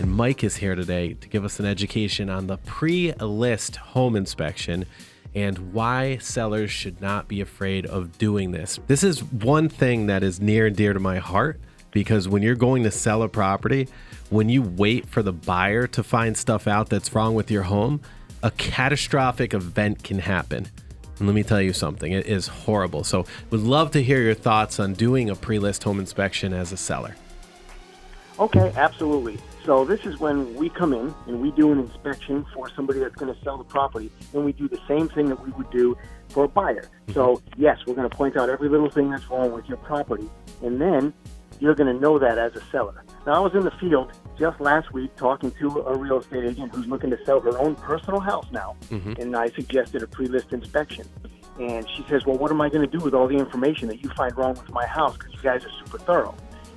And Mike is here today to give us an education on the pre-list home inspection and why sellers should not be afraid of doing this. This is one thing that is near and dear to my heart, because when you're going to sell a property, when you wait for the buyer to find stuff out that's wrong with your home, a catastrophic event can happen. And let me tell you something, it is horrible. So would love to hear your thoughts on doing a pre-list home inspection as a seller. Okay, absolutely. So this is when we come in and we do an inspection for somebody that's going to sell the property, and we do the same thing that we would do for a buyer. So yes, we're going to point out every little thing that's wrong with your property, and then you're going to know that as a seller. Now, I was in the field just last week talking to a real estate agent who's looking to sell her own personal house now, and I suggested a pre-list inspection. And she says, well, what am I going to do with all the information that you find wrong with my house, because you guys are super thorough?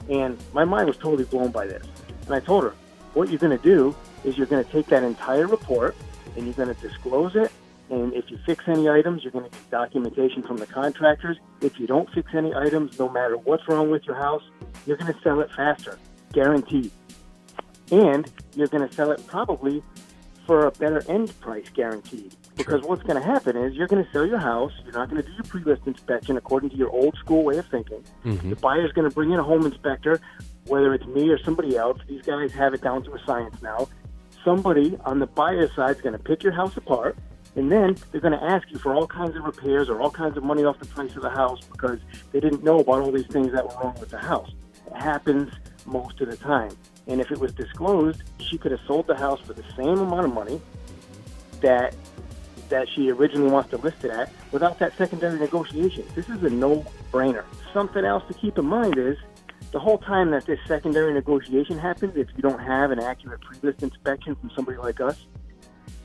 And my mind was totally blown by this. And I told her, what you're going to do is you're going to take that entire report and you're going to disclose it. And if you fix any items, you're going to get documentation from the contractors. If you don't fix any items, no matter what's wrong with your house, you're going to sell it faster, guaranteed. And you're going to sell it probably for a better end price, guaranteed. Because what's going to happen is you're going to sell your house. You're not going to do your pre-list inspection according to your old school way of thinking. The buyer's going to bring in a home inspector, whether it's me or somebody else. These guys have it down to a science now. Somebody on the buyer's side is going to pick your house apart, and then they're going to ask you for all kinds of repairs or all kinds of money off the price of the house because they didn't know about all these things that were wrong with the house. It happens most of the time. And if it was disclosed, she could have sold the house for the same amount of money that she originally wants to list it at without that secondary negotiation. This is a no-brainer. Something else to keep in mind is the whole time that this secondary negotiation happens, if you don't have an accurate pre-list inspection from somebody like us,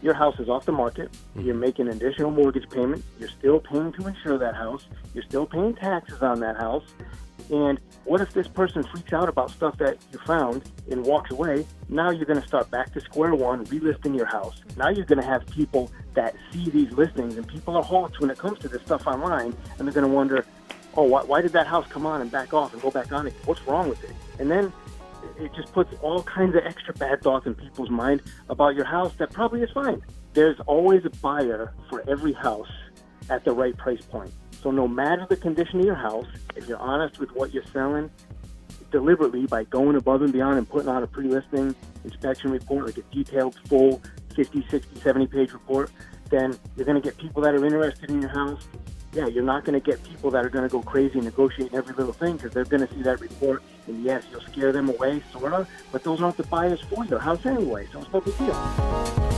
your house is off the market, you're making an additional mortgage payment, you're still paying to insure that house, you're still paying taxes on that house, and what if this person freaks out about stuff that you found and walks away? Now you're going to start back to square one, relisting your house. Now you're going to have people that see these listings, and people are hawks when it comes to this stuff online, and they're going to wonder, oh, why did that house come on and back off and go back on again? What's wrong with it? And then it just puts all kinds of extra bad thoughts in people's mind about your house that probably is fine. There's always a buyer for every house at the right price point. So no matter the condition of your house, if you're honest with what you're selling, deliberately by going above and beyond and putting out a pre-listing inspection report, like a detailed, full 50, 60, 70-page report, then you're going to get people that are interested in your house. Yeah, you're not going to get people that are going to go crazy negotiating every little thing because they're going to see that report, and yes, you'll scare them away, sort of, but those aren't the buyers for your house anyway, so it's no big deal.